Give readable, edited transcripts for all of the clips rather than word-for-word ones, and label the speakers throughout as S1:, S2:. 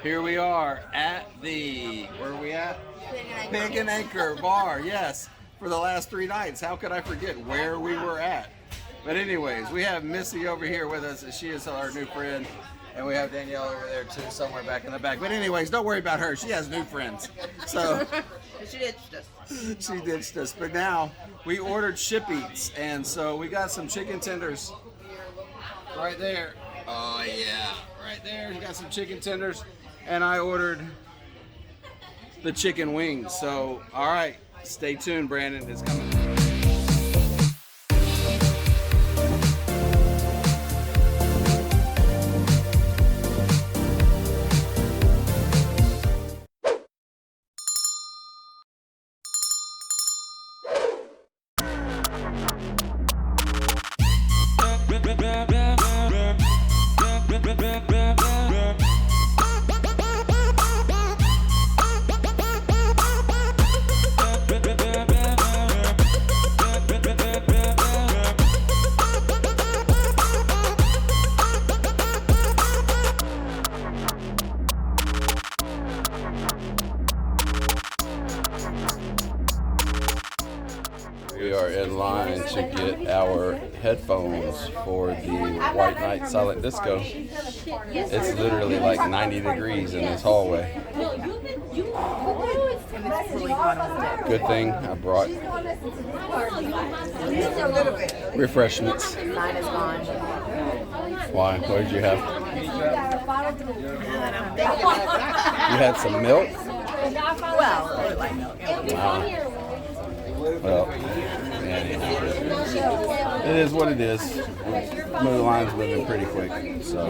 S1: Here we are at the, where are we at? Pig and Anchor Bar, yes. For the last 3 nights. How could I forget where we were at? But anyways, we have Missy over here with us. She is our new friend. And we have Danielle over there too, somewhere back in the back. But anyways, don't worry about her. She has new friends. So
S2: She ditched us.
S1: she ditched us. But now we ordered Ship Eats. And so we got some chicken tenders right there. Oh yeah, right there. We got some chicken tenders. And I ordered the chicken wings. So, all right, stay tuned, Brandon. It's coming. We are in line to get our headphones for the White Night Silent Disco. It's literally like 90 degrees in this hallway. Good thing I brought refreshments.
S2: Mine is gone.
S1: Why? What did you have? You had some milk?
S2: Well, I would like milk.
S1: Well, anyhow, it is what it is. The line's moving pretty quick, so.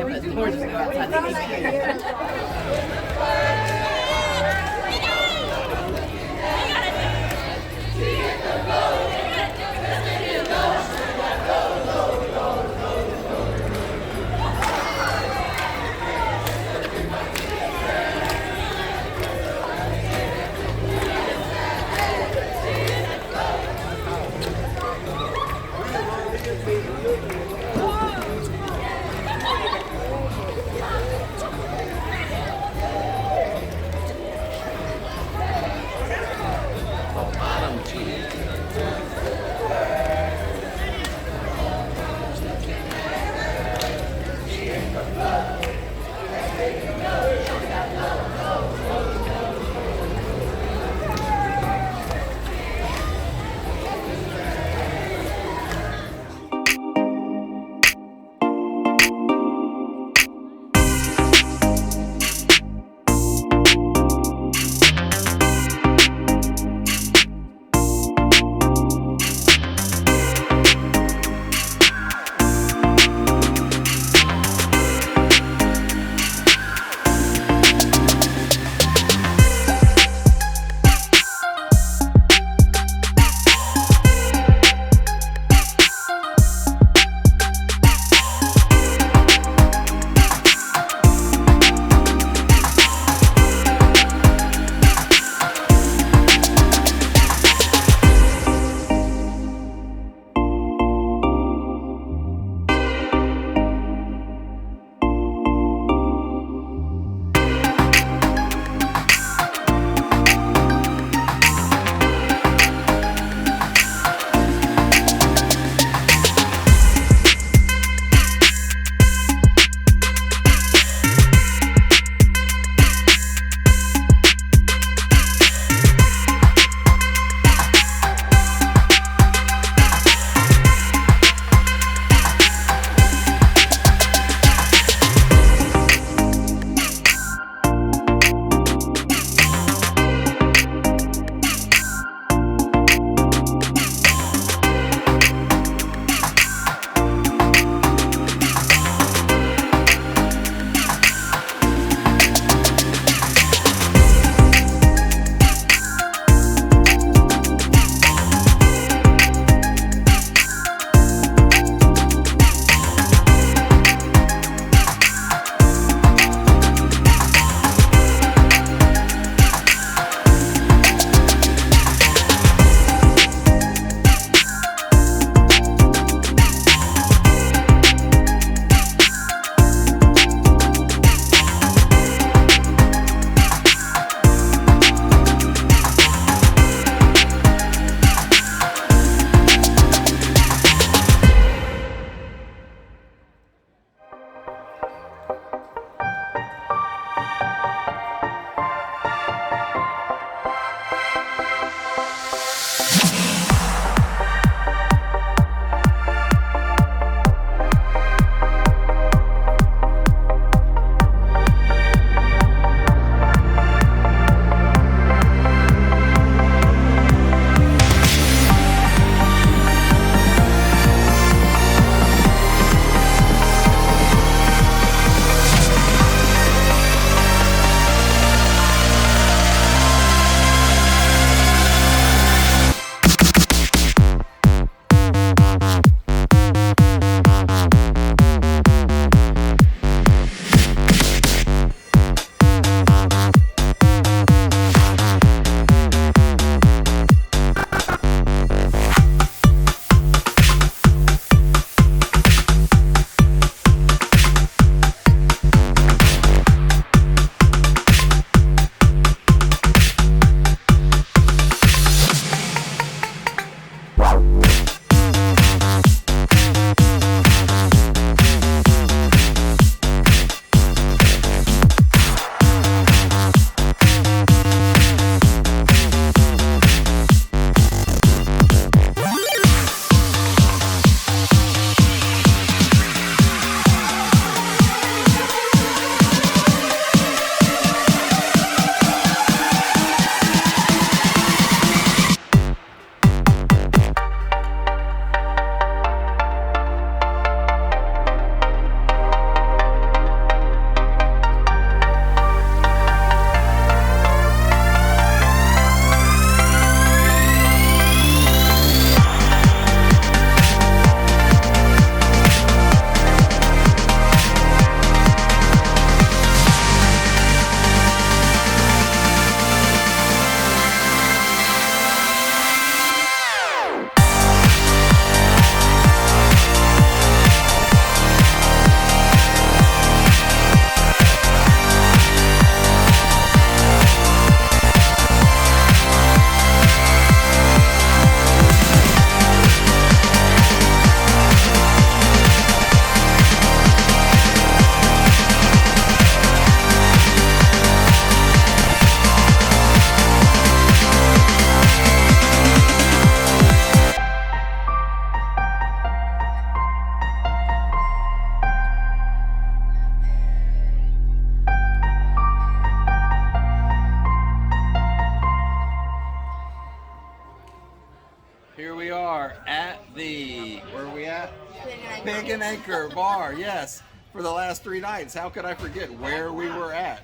S1: Pig and Anchor Bar, yes, for the last 3 nights. How could I forget where we were at?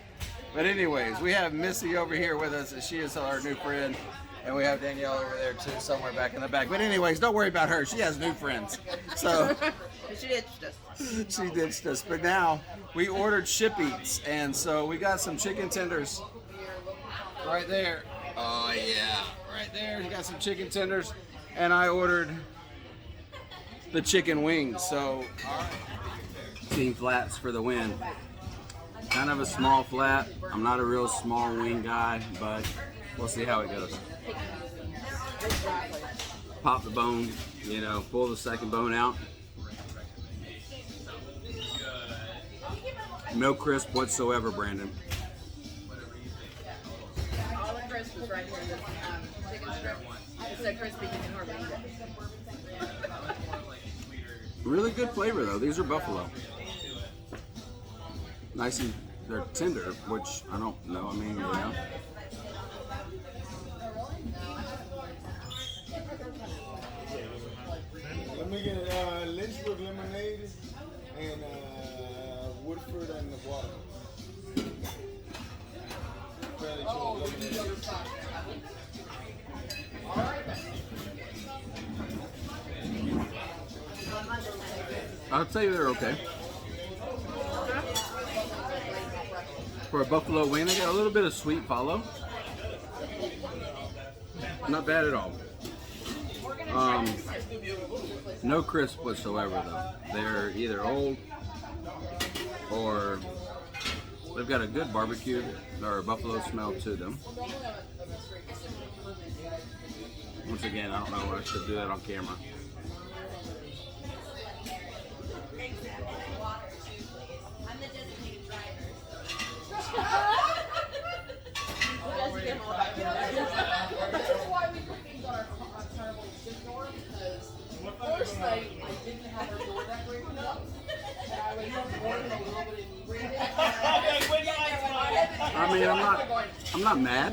S1: But anyways, we have Missy over here with us. She is our new friend. And we have Danielle over there too, somewhere back in the back. But anyways, don't worry about her. She has new friends. So
S2: She ditched us.
S1: she ditched us. But now we ordered Ship Eats. And so we got some chicken tenders right there. Oh yeah, right there. You got some chicken tenders. And I ordered the chicken wings. So team flats for the win. Kind of a small flat. I'm not a real small wing guy, but we'll see how it goes. Pop the bone, you know, pull the second bone out. No crisp whatsoever, Brandon.
S2: All the crisp is right here in this chicken strip. It's so crispy you can hardly eat it.
S1: Really good flavor though. These are buffalo. Nice and they're tender, which I don't know. I mean, you know.
S3: Let me get Lynchburg lemonade and Woodford and the water. Fairly chilled lemonade.
S1: I'll tell you they're okay. For a buffalo wing, they got a little bit of sweet follow. Not bad at all. No crisp whatsoever though. They're either old or they've got a good barbecue or buffalo smell to them. Once again, I don't know if I should do that on camera. I mean, I'm not mad.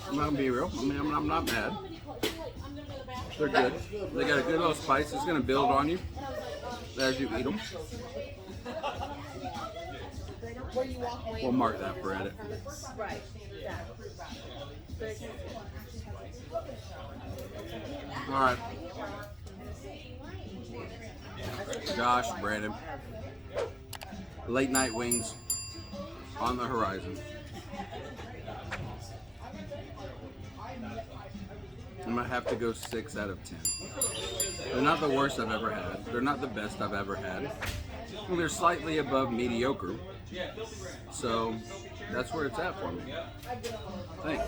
S1: I'm not gonna be real. I mean, I'm not mad. They're good. They got a good little spice. It's gonna build on you as you eat them. We'll mark that for edit.
S2: Right.
S1: All right. Josh, Brandon. Late night wings on the horizon. I'm gonna have to go 6 out of 10. They're not the worst I've ever had. They're not the best I've ever had. Well, they're slightly above mediocre. So that's where it's at for me. Thanks.